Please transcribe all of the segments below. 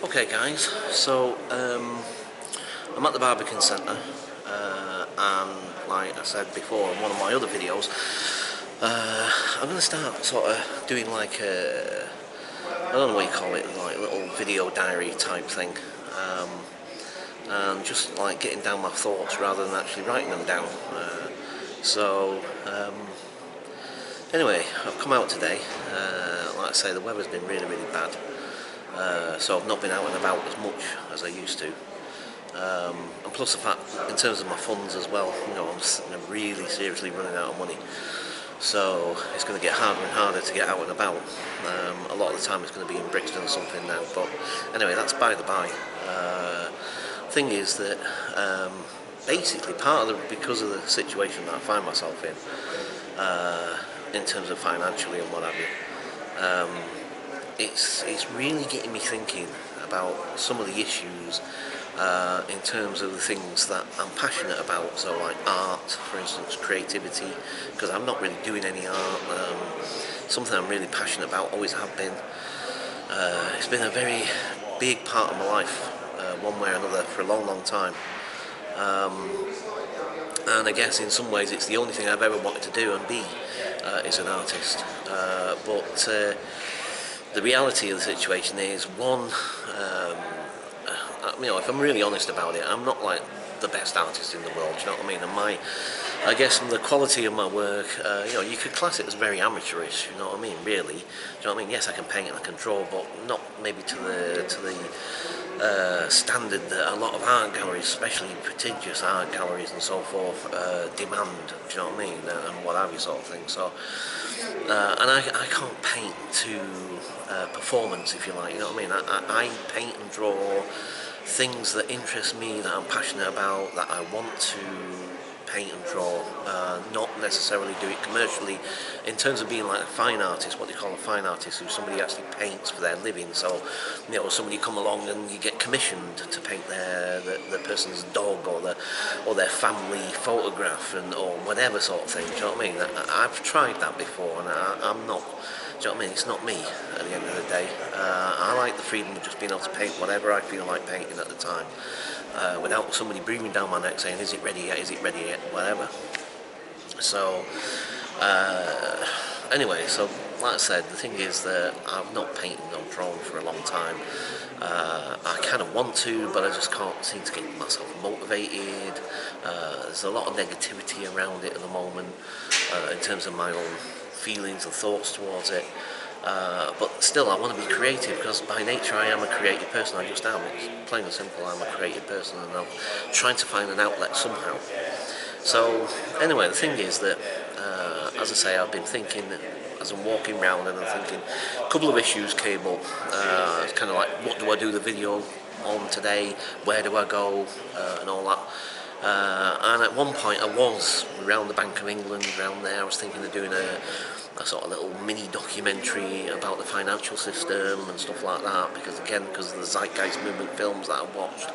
Okay guys, so I'm at the Barbican Centre and like I said before in one of my other videos, I'm going to start sort of doing like I don't know what you call it, like a little video diary type thing, and just like getting down my thoughts rather than actually writing them down. So anyway, I've come out today. Like I say, the weather's been really bad. So I've not been out and about as much as I used to. And plus the fact, in terms of my funds as well, I'm really seriously running out of money. So it's going to get harder and harder to get out and about. A lot of the time it's going to be in Brixton or something now. But anyway, that's by the by. Thing is that basically because of the situation that I find myself in terms of financially and what have you, it's really getting me thinking about some of the issues in terms of the things that I'm passionate about. So like art, for instance, creativity, because I'm not really doing any art. Something I'm really passionate about, always have been. It's been a very big part of my life, one way or another, for a long time. And I guess in some ways it's the only thing I've ever wanted to do and be is an artist. But the reality of the situation is, one, if I'm really honest about it, I'm not like the best artist in the world, do you know what I mean? And I guess the quality of my work, you could class it as very amateurish, you know what I mean, really. Do you know what I mean? Yes, I can paint and I can draw, but not maybe to the standard that a lot of art galleries, especially prestigious art galleries and so forth, demand, do you know what I mean, and what have you, sort of thing. So, and I can't paint to performance, if you like, you know what I mean. I paint and draw things that interest me, that I'm passionate about, that I want to paint and draw, not necessarily do it commercially in terms of being like a fine artist, what they call a fine artist, who somebody actually paints for their living. So somebody come along and you get commissioned to paint the person's dog or their family photograph or whatever sort of thing. Do you know what I mean? I've tried that before, and I'm not. Do you know what I mean? It's not me at the end of the day. I like the freedom of just being able to paint whatever I feel like painting at the time, without somebody breathing down my neck saying, is it ready yet, is it ready yet, whatever. So, anyway, so like I said, the thing is that I've not painted or drawn for a long time. I kind of want to, but I just can't seem to get myself motivated. There's a lot of negativity around it at the moment, in terms of my own feelings and thoughts towards it. But still, I want to be creative, because by nature I am a creative person. I just am. It's plain and simple. I'm a creative person, and I'm trying to find an outlet somehow. So anyway, the thing is that, as I say, I've been thinking as I'm walking around, and I'm thinking a couple of issues came up. It's kind of like, what do I do the video on today? Where do I go? And all that. And at one point I was around the Bank of England, around there. I was thinking of doing a sort of little mini documentary about the financial system and stuff like that, because of the Zeitgeist movement films that I've watched,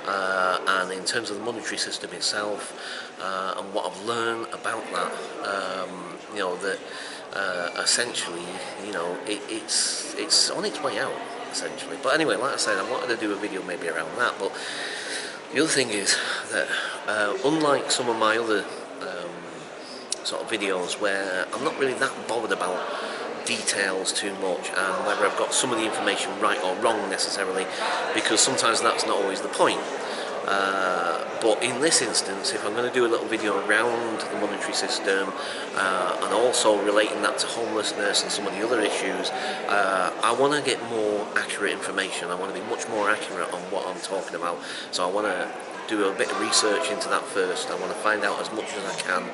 and in terms of the monetary system itself, and what I've learned about that, that essentially, it's on its way out, essentially. But anyway, like I said, I wanted to do a video maybe around that. But the other thing is that, unlike some of my other sort of videos where I'm not really that bothered about details too much and whether I've got some of the information right or wrong necessarily, because sometimes that's not always the point. But in this instance, if I'm going to do a little video around the monetary system, and also relating that to homelessness and some of the other issues, I want to get more accurate information. I want to be much more accurate on what I'm talking about. So I want to do a bit of research into that first. I want to find out as much as I can,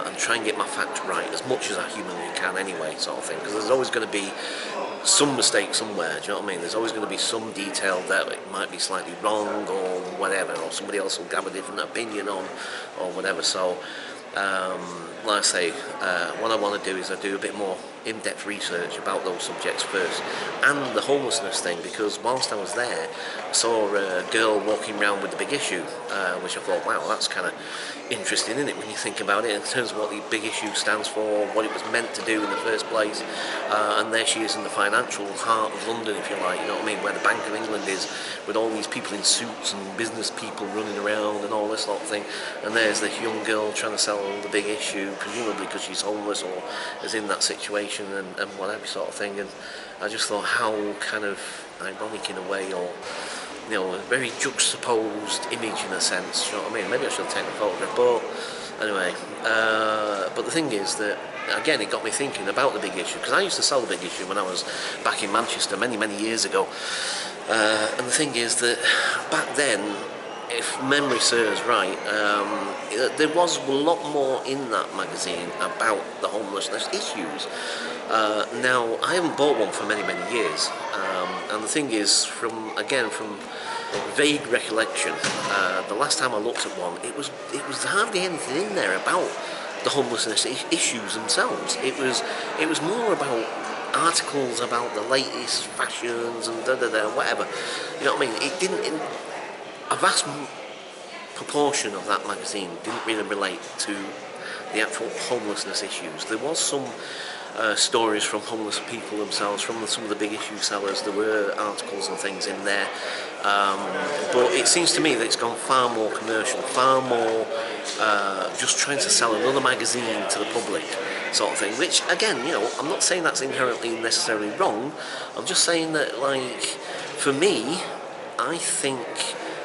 and try and get my facts right as much as I humanly can anyway, sort of thing, because there's always going to be some mistake somewhere, do you know what I mean? There's always going to be some detail that it might be slightly wrong or whatever, or somebody else will have a different opinion on, or whatever. So, like I say, what I want to do is I do a bit more in-depth research about those subjects first, and the homelessness thing, because whilst I was there, I saw a girl walking around with the big issue, which I thought, wow, that's kind of interesting, isn't it, when you think about it, in terms of what the big issue stands for, what it was meant to do in the first place, and there she is in the financial heart of London, if you like, you know what I mean, where the Bank of England is, with all these people in suits and business people running around and all this sort of thing, and there's this young girl trying to sell the big issue, presumably because she's homeless or is in that situation and whatever sort of thing, and I just thought how kind of ironic in a way, or you know, a very juxtaposed image in a sense, you know what I mean? Maybe I should have taken a photograph, but anyway, but the thing is that, again, it got me thinking about the big issue, because I used to sell the big issue when I was back in Manchester many years ago, and the thing is that back then, if memory serves right, there was a lot more in that magazine about the homelessness issues. Now, I haven't bought one for many years, and the thing is, from vague recollection, the last time I looked at one, it was hardly anything in there about the homelessness issues themselves. It was more about articles about the latest fashions and whatever. You know what I mean? It didn't. A vast proportion of that magazine didn't really relate to the actual homelessness issues. There was some stories from homeless people themselves, from some of the big issue sellers. There were articles and things in there, but it seems to me that it's gone far more commercial, far more just trying to sell another magazine to the public, sort of thing. Which, again, you know, I'm not saying that's inherently necessarily wrong. I'm just saying that, like, for me, I think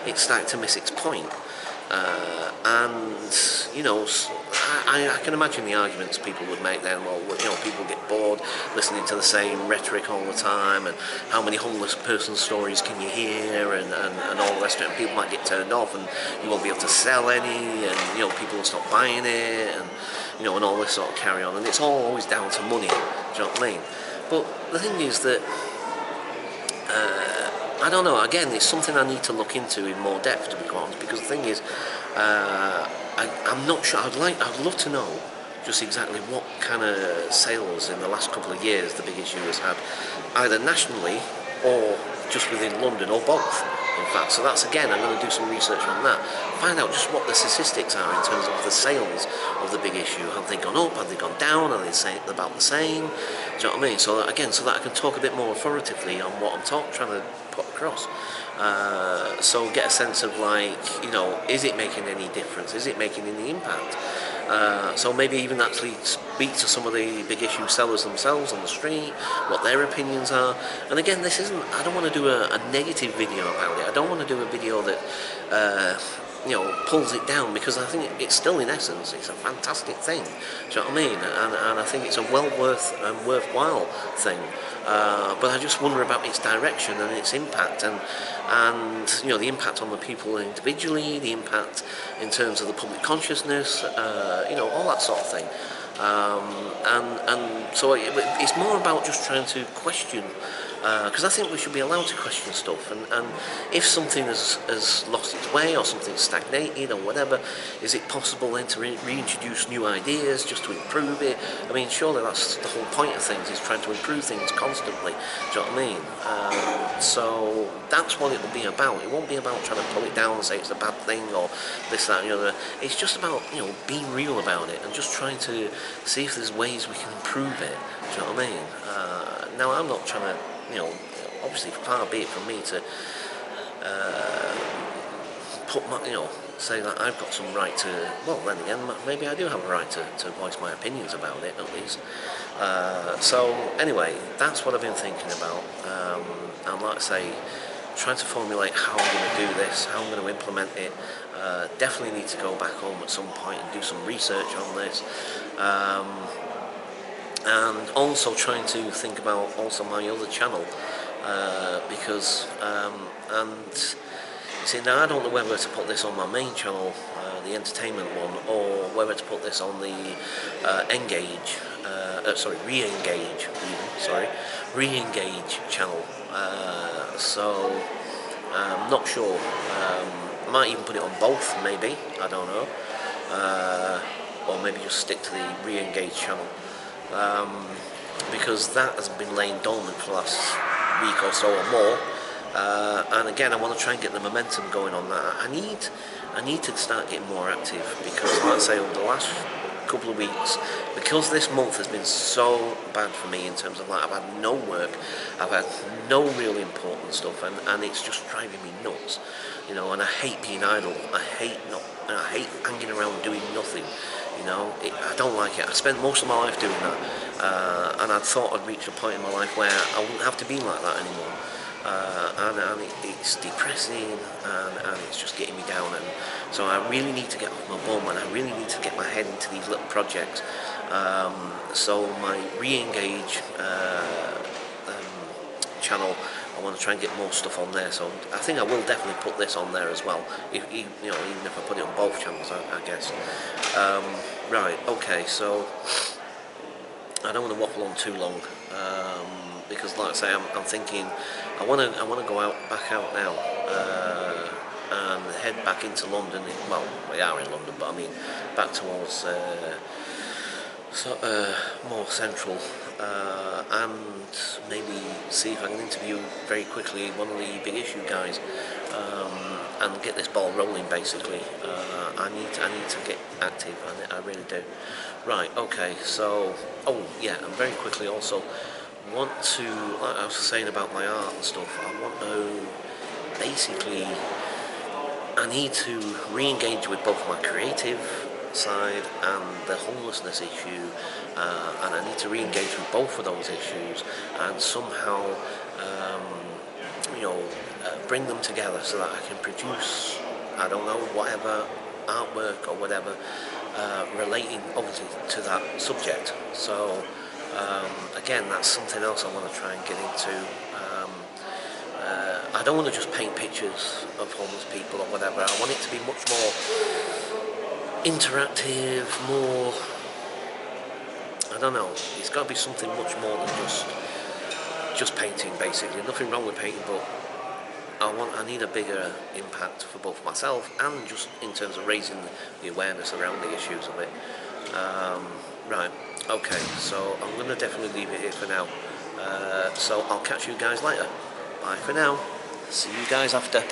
it's starting to miss its point. And, you know, I can imagine the arguments people would make then, well, you know, people get bored listening to the same rhetoric all the time, and how many homeless person stories can you hear, and all the rest of it, and people might get turned off, and you won't be able to sell any, and, you know, people will stop buying it, and, you know, and all this sort of carry on, and it's all always down to money, do you know what I mean? But the thing is that, I don't know, again, it's something I need to look into in more depth, to be quite honest, because the thing is, I'm not sure, I'd love to know just exactly what kind of sales in the last couple of years the big issue has had, either nationally or just within London, or both, in fact. So that's, again, I'm going to do some research on that, find out just what the statistics are in terms of the sales of the big issue. Have they gone up, have they gone down, are they about the same, do you know what I mean? So that, again, so that I can talk a bit more authoritatively on what I'm trying to put across. So get a sense of, like, you know, is it making any difference? Is it making any impact? So maybe even actually speak to some of the big issue sellers themselves on the street, what their opinions are. And again, this isn't, I don't want to do a negative video about it. I don't want to do a video that you know, pulls it down, because I think it's still, in essence, it's a fantastic thing. Do you know what I mean? And I think it's a worthwhile thing. But I just wonder about its direction and its impact, and you know, the impact on the people individually, the impact in terms of the public consciousness, you know, all that sort of thing. And so it's more about just trying to question, because I think we should be allowed to question stuff, and if something has lost its way, or something's stagnated or whatever, is it possible then to reintroduce new ideas just to improve it? I mean, surely that's the whole point of things, is trying to improve things constantly, do you know what I mean? So that's what it will be about. It won't be about trying to pull it down and say it's a bad thing or this, that, and the other. It's just about, you know, being real about it and just trying to see if there's ways we can improve it, do you know what I mean? Now, I'm not trying to, you know, obviously far be it from me to put my, you know, say that I've got some right to, well, then again, maybe I do have a right to voice my opinions about it, at least. So anyway, that's what I've been thinking about, and like I say, trying to formulate how I'm going to do this, how I'm going to implement it. Definitely need to go back home at some point and do some research on this, and also trying to think about also my other channel, because and you see, now I don't know whether to put this on my main channel, the entertainment one, or whether to put this on the re-engage channel. So I'm not sure. I might even put it on both, maybe, I don't know, or maybe just stick to the re-engage channel. because that has been laying dormant for the last week or so or more. And again, I want to try and get the momentum going on that. I need to start getting more active because, like I say, over the last couple of weeks, because this month has been so bad for me in terms of like I've had no work, I've had no really important stuff, and it's just driving me nuts, you know. And I hate being idle. I hate hanging around doing nothing. You know, I don't like it. I spent most of my life doing that, and I thought I'd reached a point in my life where I wouldn't have to be like that anymore. And it's depressing, and it's just getting me down. And so I really need to get off my bum, and I really need to get my head into these little projects. So my re-engage channel, I want to try and get more stuff on there. So I think I will definitely put this on there as well. You know, even if I put it on both channels, I guess. Right. Okay. So I don't want to waffle on too long. Because, like I say, I'm thinking I want to go back out now, and head back into London. Well, we are in London, but I mean back towards more central, and maybe see if I can interview very quickly one of the big issue guys, and get this ball rolling. Basically, I need to get active, and I really do. Right. Okay. So, oh yeah, and very quickly also want to, like I was saying about my art and stuff, I want to basically, I need to re-engage with both my creative side and the homelessness issue, and I need to re-engage with both of those issues and somehow, you know, bring them together so that I can produce, I don't know, whatever artwork or whatever, relating obviously to that subject. So again, that's something else I want to try and get into. I don't want to just paint pictures of homeless people or whatever. I want it to be much more interactive, more, I don't know, it's got to be something much more than just painting, basically. Nothing wrong with painting, but I need a bigger impact for both myself and just in terms of raising the awareness around the issues of it. Right, okay, so I'm going to definitely leave it here for now. So I'll catch you guys later. Bye for now. See you guys after.